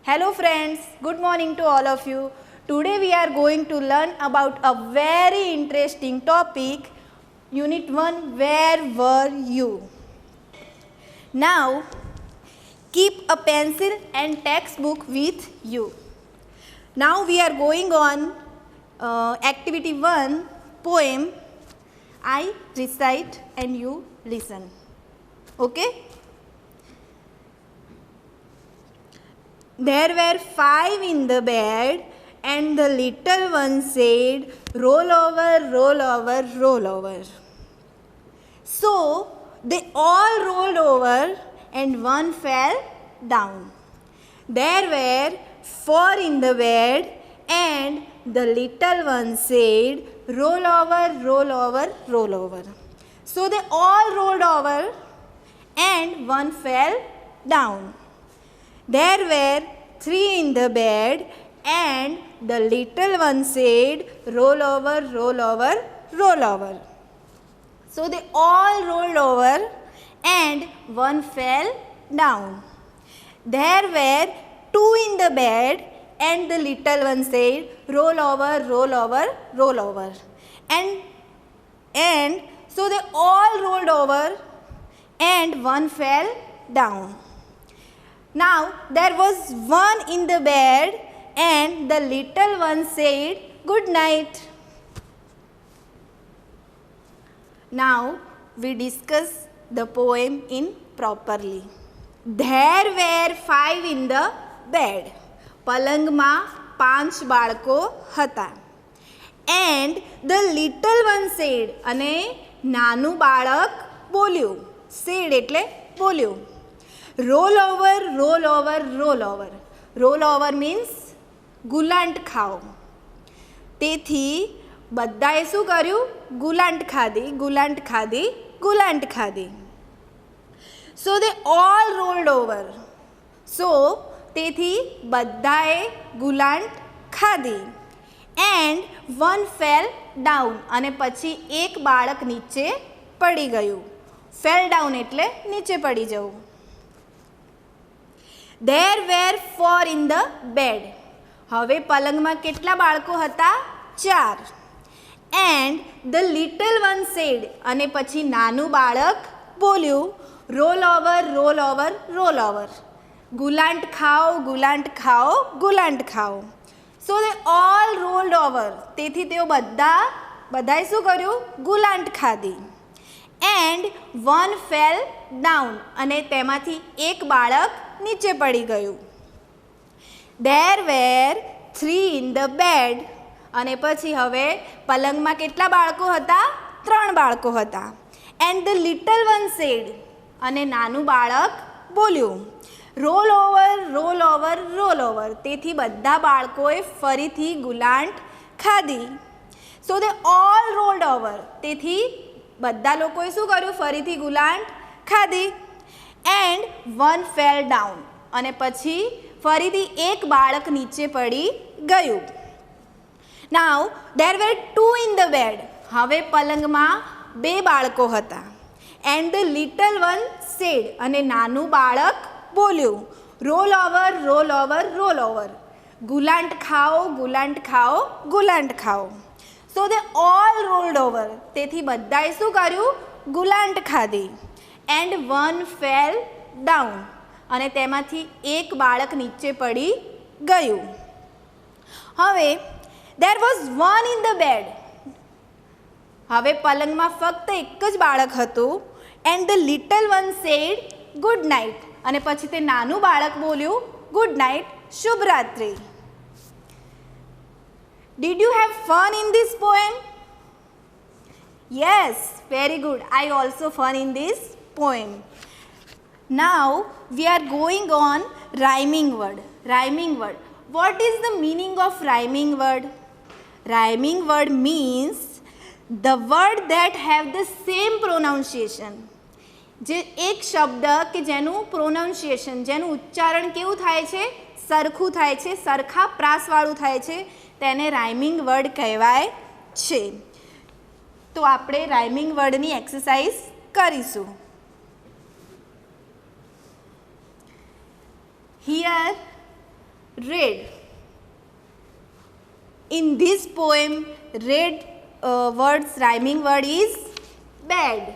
Hello friends, good morning to all of you. Today we are going to learn about a very interesting topic, Unit 1, Where Were You? Now, keep a pencil and textbook with you. Now we are going on Activity 1, Poem. I recite and you listen. Okay? There were 5 in the bed, and the little one said, roll over, roll over, roll over. So they all rolled over, and one fell down. There were 4 in the bed, and the little one said, roll over, roll over, roll over. So they all rolled over, and one fell down. There were 3 in the bed, and the little one said, roll over, roll over, roll over. So they all rolled over, and one fell down. There were 2 in the bed, and the little one said, roll over, roll over, roll over. And so they all rolled over, and one fell down. Now there was 1 in the bed, and the little one said, good night. Now we discuss the poem in properly. There were 5 in the bed. પલંગમાં 5 બાળકો હતા. And the little one said, અને નાનું બાળક બોલ્યું. Said એટલે બોલ્યું. Roll over, roll over, roll over. Roll over means ગુલાંટ ખાઓ. તેથી બધાએ શું કર્યું? ગુલાંટ ખાધી, ગુલાંટ ખાધી, ગુલાંટ ખાધી. So they all rolled over. So તેથી બધાએ ગુલાંટ ખાધી. And one fell down. અને પછી એક બાળક નીચે પડી ગયું. Fell down એટલે નીચે પડી જવું. There were 4 in the bed. હવે પલંગમાં કેટલા બાળકો હતા? 4. And the little one said, અને પછી નાનું બાળક બોલ્યું, roll over, roll over, roll over. ગુલાંટ ખાઓ, ગુલાંટ ખાઓ, ગુલાંટ ખાઓ. So they all rolled over. તેથી તેઓ બધાએ શું કર્યું? ગુલાંટ ખાધી. And one fell down. અને તેમાંથી એક બાળક નીચે પડી ગયું. There were 3 in the bed. અને પછી હવે પલંગમાં કેટલા બાળકો હતા? 3 બાળકો હતા. And the little one said, અને નાનું બાળક બોલ્યું, roll over, roll over, roll over. તેથી બધા બાળકોએ ફરીથી ગુલાંટ ખાધી. So they all rolled over. તેથી બધા લોકોએ શું કર્યું? ફરીથી ગુલાંટ ખાધી. And one fell down. અને પછી ફરીથી એક બાળક નીચે પડી ગયું. Now there were 2 in the bed. હવે પલંગમાં 2 બાળકો હતા. And the little one said, અને નાનું બાળક બોલ્યું, roll over, roll over, roll over. ગુલાંટ ખાઓ, ગુલાંટ ખાઓ, ગુલાંટ ખાઓ. So they all rolled over. તેથી બધાએ શું કર્યું? ગુલાંટ ખાધી. And one fell down. અને તેમાંથી એક બાળક નીચે પડી ગયું. હવે there was 1 in the bed. હવે પલંગમાં ફક્ત એક જ બાળક હતું. And the little one said, good night. અને પછી તે નાનું બાળક બોલ્યું, good night, શુભ રાત્રિ. Did you have fun in this poem? Yes, very good. I also fun in this poem. Now we are going on rhyming word. Rhyming word. What is the meaning of rhyming word? Rhyming word means the word that have the same pronunciation. જે એક શબ્દ કે જેનું pronunciation, જેનું ઉચ્ચારણ કેવું થાય છે? સરખું થાય છે, સરખા પ્રાસવાળું થાય છે, તેને રાઇમિંગ વર્ડ કહેવાય છે. તો આપણે રાઇમિંગ વર્ડની એક્સરસાઇઝ કરીશું. Here Red. In this poem, red word's rhyming word is bed.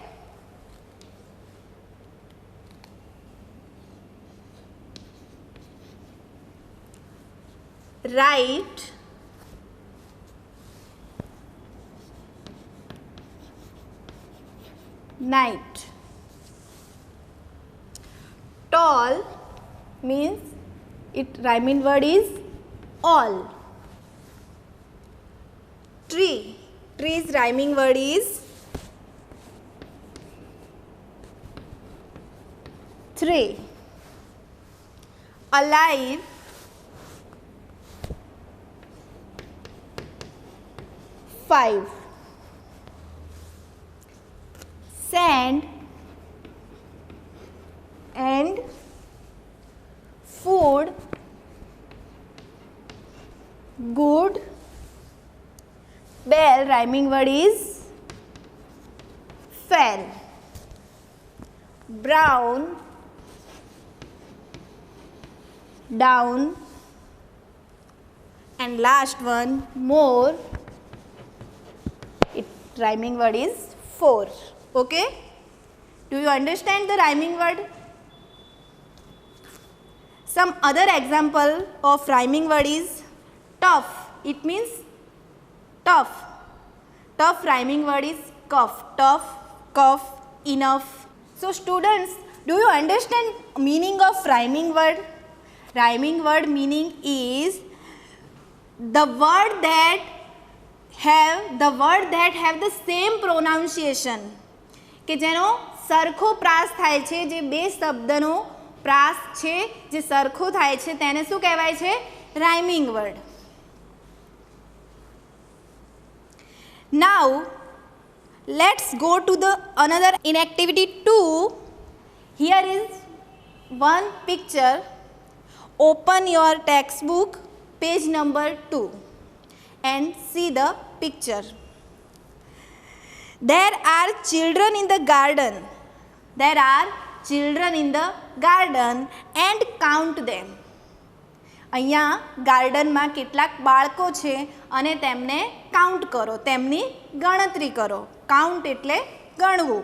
Right. Night. Tall means its rhyming word is all. Tree. Tree's rhyming word is three. Alive. Five. Sand and food. Good. Bell rhyming word is fell. Brown. Down. And last one, more. Its rhyming word is four. Okay? Do you understand the rhyming word? Some other example of rhyming word is tough. It means tough. Tough rhyming word is cough. Tough, cough, enough. So students, do you understand meaning of rhyming word? Rhyming word meaning is the word that have the same pronunciation. કે જેનો સરખો પ્રાસ થાય છે, જે બે શબ્દનો પ્રાસ છે જે સરખો થાય છે તેને શું કહેવાય છે? Rhyming word. Now let's go to the another in activity 2. Here is one picture. Open your textbook page number 2 and see the picture. There are children in the garden. There are children in the garden and count them. અહીંયા ગાર્ડનમાં કેટલાક બાળકો છે અને તેમને count કરો, તેમની ગણતરી કરો. કાઉન્ટ એટલે ગણવું.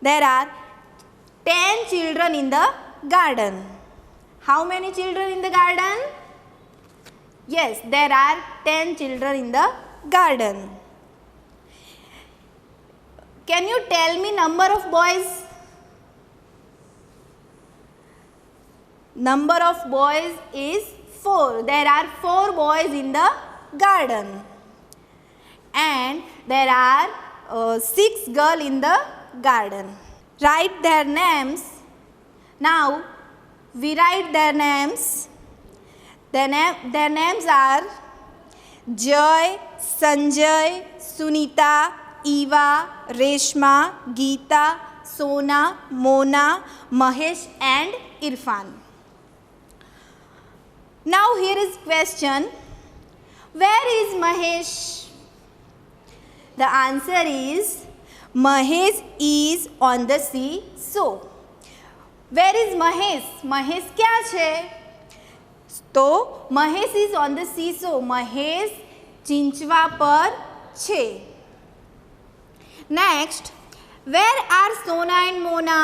There are 10 children in the garden. How many children in the garden? Yes, there are 10 children in the garden. Can you tell me number of boys? Number of boys is 4. There are 4 boys in the garden. And there are 6 girls in the garden. Write their names. Now we write their names. Their names are Joy, Sanjay, Sunita, Eva, Reshma, Geeta, Sona, Mona, Mahesh and Irfan. Now here is question. Where is Mahesh? The answer is Mahesh is on the seesaw. Where is Mahesh? Mahesh क्या છે? तो Mahesh is on the seesaw. Mahesh ચીંચવા પર છે. Next, where are Sona and Mona?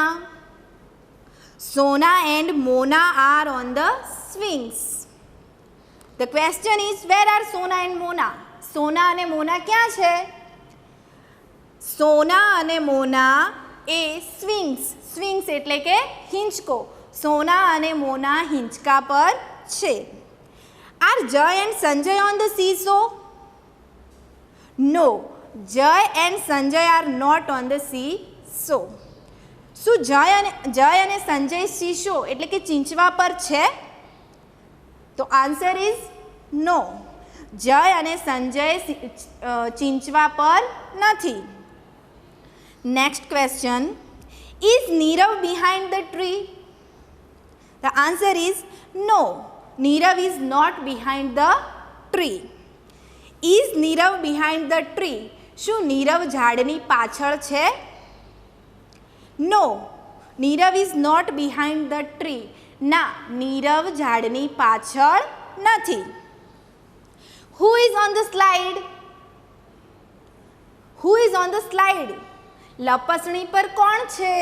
Sona and Mona are on the swings. The question is, where are Sona and Mona? Sona અને Mona ક્યાં છે? Sona અને Mona એ swings એટલે કે હિંચકો. Sona અને Mona હિંચકા પર છે. Are Joy and Sanjay on the seesaw? No, Joy and Sanjay are not on the seesaw. શું જય અને સંજય seesaw એટલે કે ચીંચવા પર છે? તો આન્સર ઇઝ નો. જય અને સંજય ચીંચવા પર નથી. Next question. Is Nirav behind the tree? The answer is no. Nirav is not behind the tree. Is Nirav behind the tree? શું નીરવ ઝાડની પાછળ છે? No. Nirav is not behind the tree. ના, નીરવ ઝાડની પાછળ નથી. Who is on the slide? Who is on the slide? લપસણી પર કોણ છે?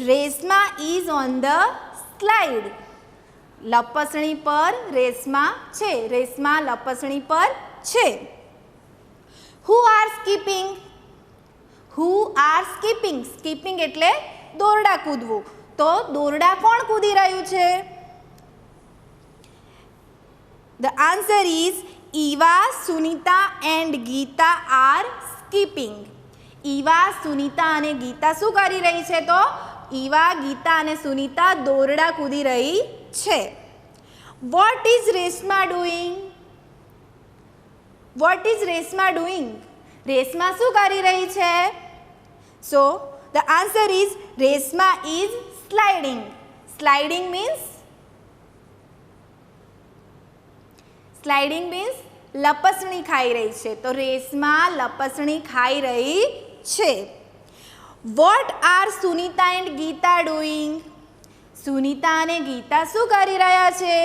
Reshma is on the slide. લપસણી પર રેશમા છે. રેશમા લપસણી પર છે. Who are skipping? Who are skipping? Skipping એટલે દોરડા કૂદવું. તો દોરડા કોણ કૂદી રહ્યું છે? The answer is Eva, Sunita and Gita are skipping. Eva, Sunita અને ગીતા શું કરી રહી છે? તો ઈવા, ગીતા અને સુનીતા દોરડા કૂદી રહી છે. What is Reshma doing? What is Reshma doing? Reshma શું કરી રહી છે? So the answer is Reshma is sliding. Sliding means લપસણી ખાઈ રહી છે. તો રેશમા લપસણી ખાઈ રહી છે. What are Sunita and Gita doing? Sunita અને ગીતા શું કરી રહ્યા છે?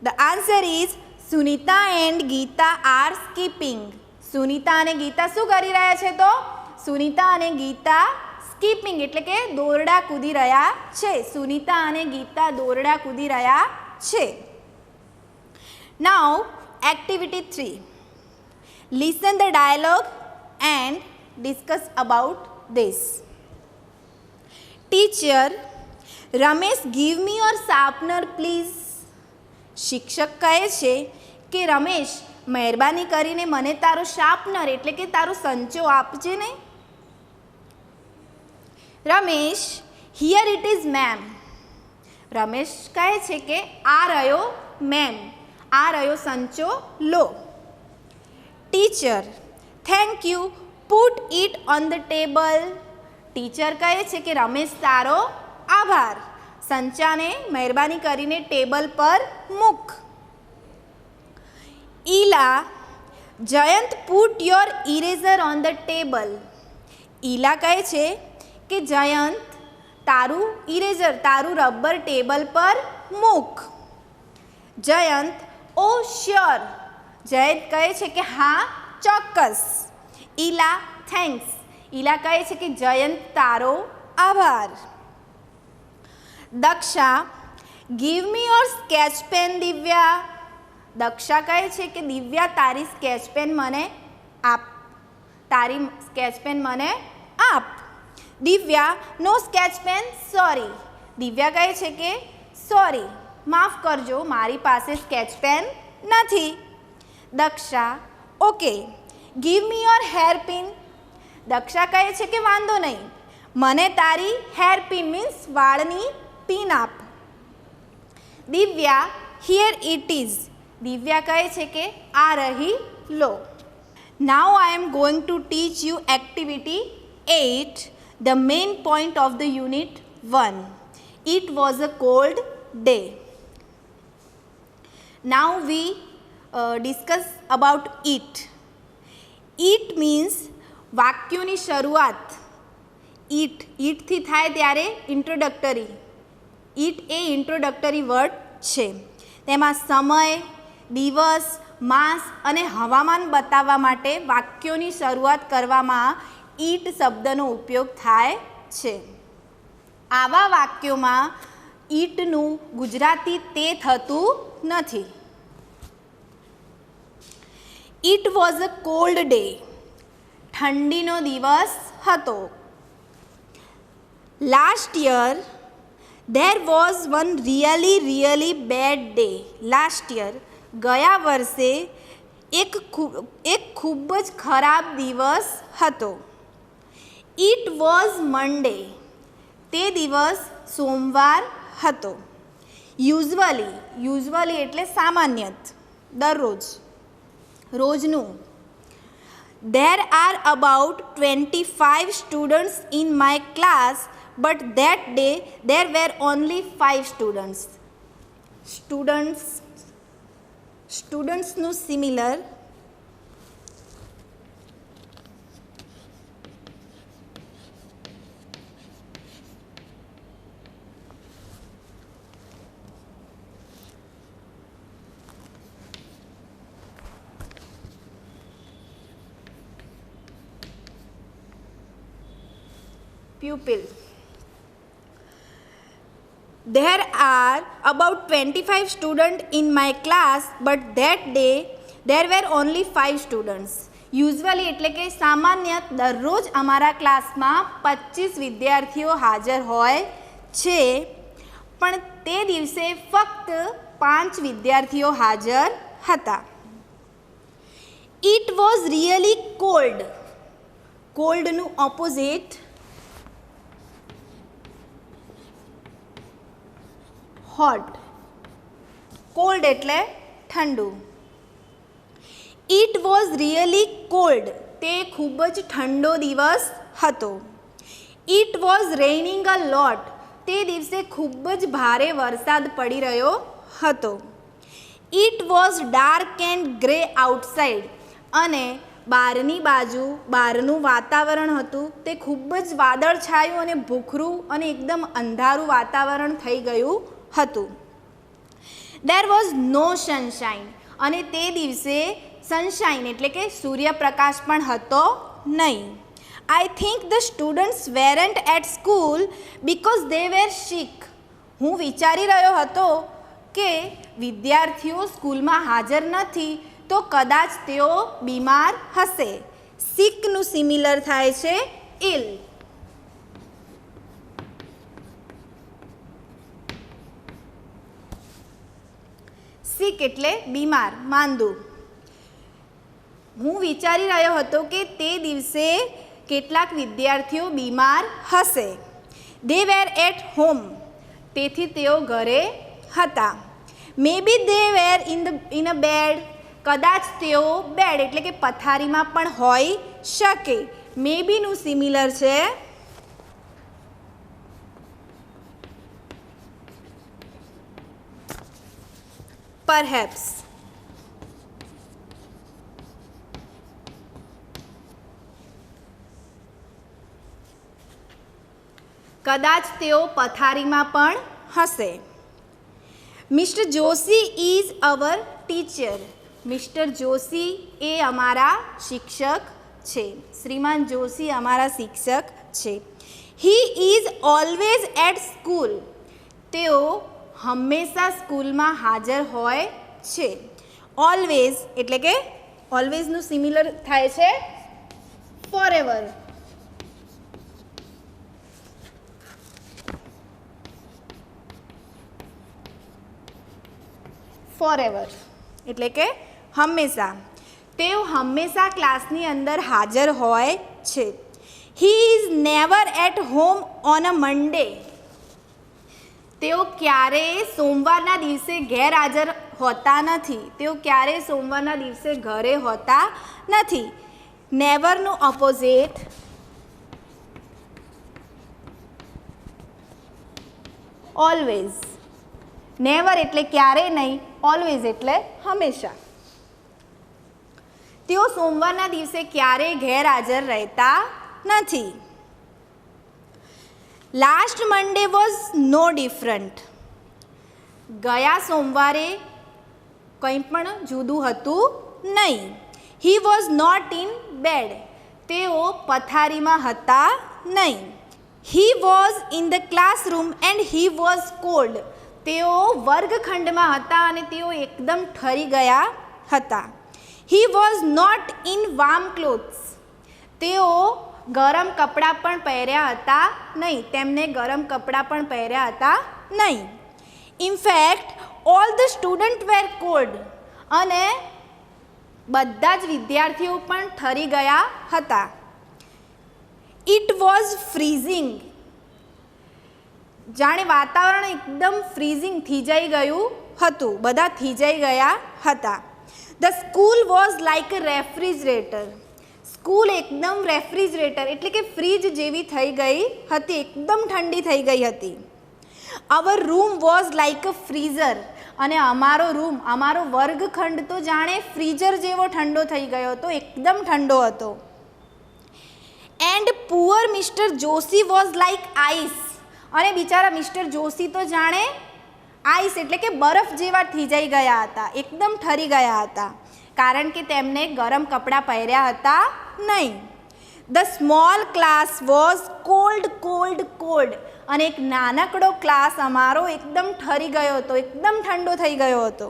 The answer is Sunita and Gita are skipping. Sunita અને ગીતા શું કરી રહ્યા છે? તો સુનીતા અને ગીતા સ્કીપિંગ એટલે કે દોરડા કૂદી રહ્યા છે. સુનીતા અને ગીતા દોરડા કૂદી રહ્યા છે. Now activity 3. Listen the dialogue and discuss about this. Teacher, Ramesh, give me your sharpener please. શિક્ષક કહે છે કે રમેશ, મહેરબાની કરીને મને તારો શાર્પનર એટલે કે તારો સંચો આપજે ને. Ramesh, here it is ma'am. Ramesh કહે છે કે આ રહ્યો મેમ, આ રહ્યો સંચો લો. Teacher, thank you, put it on the table. Teacher કહે છે કે રમેશ તારો આભાર, સંચાને મહેરબાની કરીને ટેબલ પર મૂક. Ila, Jayant put your eraser on the table. Ila કહે છે કે જયંત તારું ઇરેઝર, તારું રબર ટેબલ પર મૂક. જયંત, ઓ શ્યોર. જયંત કહે છે કે હા ચોક્કસ. ઈલા, થેન્ક્સ. ઈલા કહે છે કે જયંત તારો આભાર. Daksha, give me your sketch pen Divya. Daksha કહે છે કે દિવ્યા તારી સ્કેચ પેન મને આપ, તારી સ્કેચ પેન મને આપ. દિવ્યા, નો સ્કેચ પેન, સોરી. દિવ્યા કહે છે કે સોરી, માફ કરજો, મારી પાસે સ્કેચ પેન નથી. Daksha, okay, give me your hair pin. Daksha કહે છે કે વાંધો નહીં, મને તારી હેર પિન મીન્સ વાળની પિન આપ. Divya, here it is. Divya કહે છે કે આ રહી લો. Now I am going to teach you activity 8, the main point of the unit 1. It was a cold day. Now we discuss about it. It means વાક્યોની શરૂઆત. ઇટથી થાય ત્યારે introductory. It A introductory word છે. તેમાં સમય, દિવસ, માસ અને હવામાન બતાવવા માટે વાક્યોની શરૂઆત કરવામાં ઇટ શબ્દનો ઉપયોગ થાય છે. આવા વાક્યોમાં ઇટનું ગુજરાતી તે થતું નથી. It was a cold day. ઠંડીનો દિવસ હતો. Last year there was one really bad day. Last year ગયા વર્ષે એક ખૂબ જ ખરાબ દિવસ હતો. It was Monday. તે દિવસ સોમવાર હતો. યુઝવલી એટલે સામાન્યત, દરરોજ, રોજનું. There are about 25 students in my class, but that day there were only 5 students. સ્ટુડન્ટ્સનું similar. pupil. There are about 25 students in my class, but that day there were only 5 students. Usually એટલે કે સામાન્ય દરરોજ અમારા ક્લાસમાં 25 વિદ્યાર્થીઓ હાજર હોય છે, પણ તે દિવસે ફક્ત 5 વિદ્યાર્થીઓ હાજર હતા. It was really cold. કોલ્ડનું ઓપોઝિટ હોટ. કોલ્ડ એટલે ઠંડુ. It was really cold. તે ખૂબ જ ઠંડો દિવસ હતો. It was raining a lot. તે દિવસે ખૂબ જ ભારે વરસાદ પડી રહ્યો હતો. It was dark and grey outside. અને બહારની બાજુ બહારનું વાતાવરણ હતું તે ખૂબ જ વાદળછાયું અને ભૂખરું અને એકદમ અંધારું વાતાવરણ થઈ ગયું હતું. There was no sunshine. અને તે દિવસે સનશાઇન એટલે કે સૂર્યપ્રકાશ પણ હતો નહીં. I think the students weren't at school because they were sick. હું વિચારી રહ્યો હતો કે વિદ્યાર્થીઓ સ્કૂલમાં હાજર નથી તો કદાચ તેઓ બીમાર હશે. સિકનું સિમિલર થાય છે ઇલ. સિક એટલે બીમાર, માંદું. હું વિચારી રહ્યો હતો કે તે દિવસે કેટલાક વિદ્યાર્થીઓ બીમાર હશે. They were at home. તેથી તેઓ ઘરે હતા. Maybe they were in a bed. કદાચ તેઓ બેડ એટલે કે પથારીમાં પણ હોઈ શકે. મે બીનું સિમિલર છે પરહેપ્સ. કદાચ તેઓ પથારીમાં પણ હશે. Mr Joshi is our teacher. Mr Joshi એ અમારા શિક્ષક છે. શ્રીમાન જોશી અમારા શિક્ષક છે. He is always at school. તેઓ હંમેશા સ્કૂલમાં હાજર હોય છે. ઓલવેઝ એટલે કે ઓલવેઝનું સિમિલર થાય છે ફોરએવર. ફોરએવર એટલે કે હંમેશા. તેઓ હંમેશા ક્લાસની અંદર હાજર હોય છે. He is never at home on a Monday. તેઓ ક્યારેય સોમવારના દિવસે ગેરહાજર હોતા નથી. તેઓ ક્યારેય સોમવારના દિવસે ઘરે હોતા નથી. નેવરનું ઓપોઝિટ ઓલવેઝ. નેવર એટલે ક્યારેય નહીં, ઓલવેઝ એટલે હંમેશા. તેઓ સોમવારના દિવસે ક્યારેય ગેરહાજર રહેતા નથી. Last Monday was no different. ગયા સોમવારે કંઈ પણ જુદું હતું નહીં. He was not in bed. તેઓ પથારીમાં હતા નહીં. He was in the classroom and he was cold. તેઓ વર્ગખંડમાં હતા અને તેઓ એકદમ ઠરી ગયા હતા. He was not in warm clothes. તેઓ ગરમ કપડાં પણ પહેર્યા હતા નહીં. તેમને ગરમ કપડાં પણ પહેર્યા હતા નહીં. In fact all the student were cold. અને બધા જ વિદ્યાર્થીઓ પણ ઠરી ગયા હતા. It was freezing. જાણે વાતાવરણ એકદમ ફ્રીઝિંગ થીજાઈ ગયું હતું. બધા થીજાઈ ગયા હતા. The school was like a refrigerator. School એકદમ રેફ્રિજરેટર એટલે કે ફ્રીજ જેવી થઈ ગઈ હતી. એકદમ ઠંડી થઈ ગઈ હતી. Our room was like a freezer. અને અમારો રૂમ, અમારો વર્ગખંડ તો જાણે ફ્રીઝર જેવો ઠંડો થઈ ગયો હતો. એકદમ ઠંડો હતો. And poor mister Joshi was like ice. અને બિચારા મિસ્ટર જોશી તો જાણે આઈસ એટલે કે બરફ જેવા થીજાઈ ગયા હતા. એકદમ ઠરી ગયા હતા. કારણ કે તેમને ગરમ કપડાં પહેર્યા હતા નહીં. The small class was cold cold cold. અને એક નાનકડો ક્લાસ અમારો એકદમ ઠરી ગયો હતો, એકદમ ઠંડો થઈ ગયો હતો.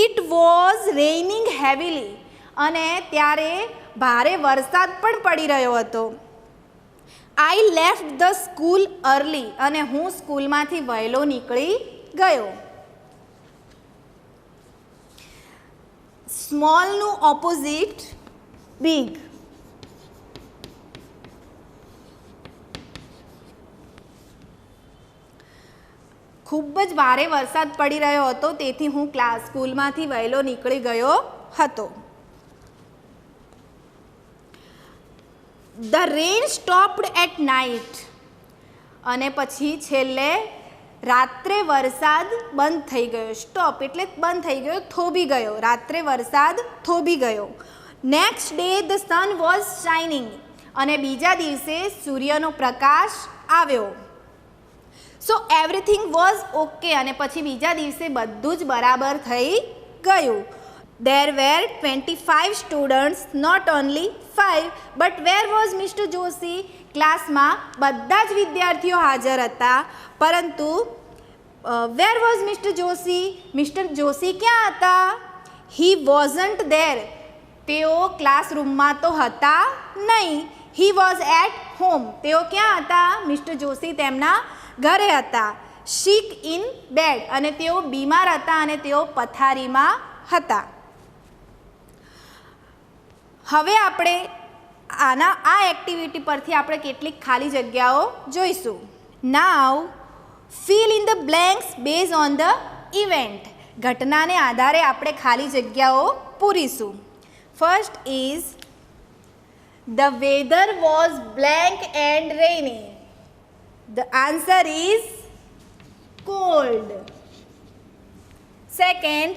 It was રેઇનિંગ heavily. અને ત્યારે ભારે વરસાદ પણ પડી રહ્યો હતો. I left the school early. અને હું સ્કૂલમાંથી વહેલો નીકળી ગયો. સ્મોલનું ઓપોઝિટ બિગ. ખૂબ જ ભારે વરસાદ પડી રહ્યો હતો, તેથી હું સ્કૂલમાંથી વહેલો નીકળી ગયો હતો. The rain stopped at night. અને પછી છેલ્લે રાત્રે વરસાદ બંધ થઈ ગયો. સ્ટોપ એટલે બંધ થઈ ગયો, થોભી ગયો. રાત્રે વરસાદ થોભી ગયો. Next day the sun was shining. અને બીજા દિવસે સૂર્યનો પ્રકાશ આવ્યો. સો એવરીથિંગ વોઝ ઓકે. અને પછી બીજા દિવસે બધું જ બરાબર થઈ ગયું. There were 25 students, not only 5. But where was Mr. Joshi? ક્લાસમાં બધા જ વિદ્યાર્થીઓ હાજર હતા, પરંતુ where was Mr. Joshi? Mister Joshi ક્યાં હતા? He wasn't there. તેઓ ક્લાસરૂમમાં તો હતા નહીં. He was at home. તેઓ ક્યાં હતા? મિસ્ટર જોશી તેમના ઘરે હતા. Sick in bed. અને તેઓ બીમાર હતા અને તેઓ પથારીમાં હતા. હવે આપણે આ એક્ટિવિટી પરથી આપણે કેટલીક ખાલી જગ્યાઓ જોઈશું. Now fill in the blanks base on the event. ઘટનાને આધારે આપણે ખાલી જગ્યાઓ પૂરીશું. First is the weather was blank and rainy. The answer is cold. Second,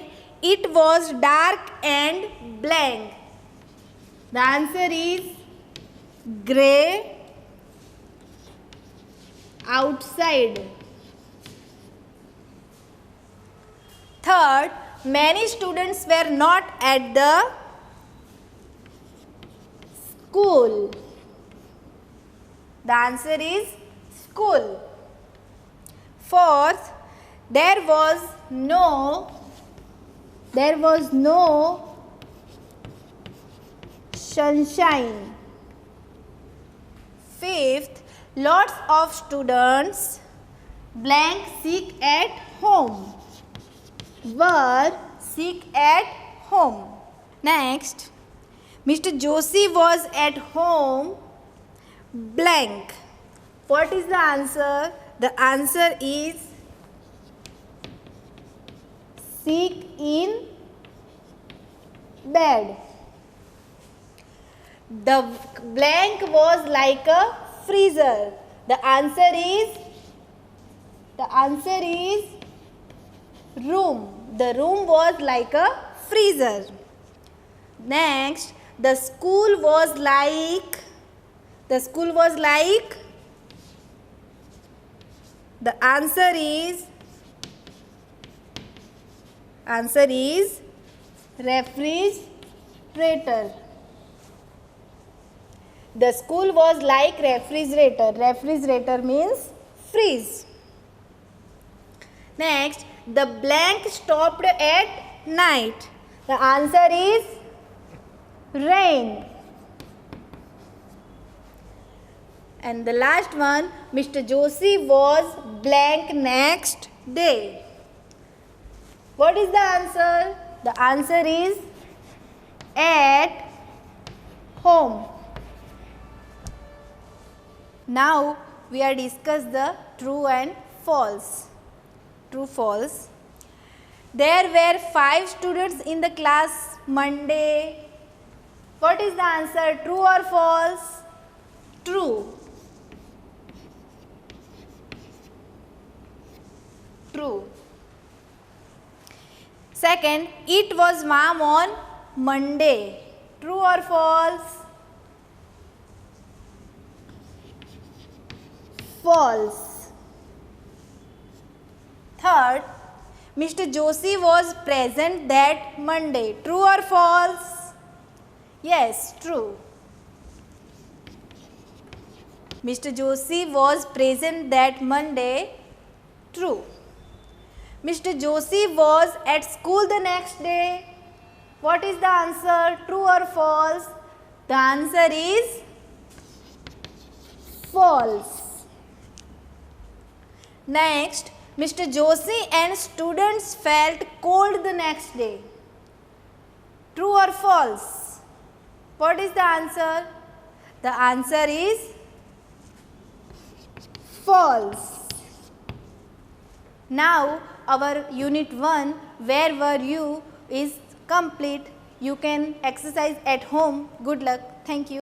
it was dark and blank. The answer is grey outside. Third, many students were not at the school. The answer is school. Fourth, there was no sunshine. Fifth, lots of students blank sick at home. Were sick at home. Next, Mr. Joshi was at home blank. What is the answer? The answer is sick in bed. The blank was like a freezer. The answer is room. The room was like a freezer. Next, the school was like the answer is refrigerator. The school was like refrigerator. Refrigerator means freeze. Next, the blank stopped at night. The answer is rain. And the last one, Mr. Joshi was blank next day. What is the answer? The answer is at home. Now we are discuss the true and false. True, false. There were 5 students in the class Monday. What is the answer? True or false? True. True. Second, it was warm on Monday. True or false? False. Third, Mr. Joshi was present that Monday. True or false? Yes, true. Mr. Joshi was present that Monday. True. Mr. Joshi was at school the next day. What is the answer? True or false? The answer is false. Next, Mr. Joshi and students felt cold the next day. True or false? What is the answer? The answer is false. Now our unit 1, where were you, is complete. You can exercise at home. Good luck. Thank you.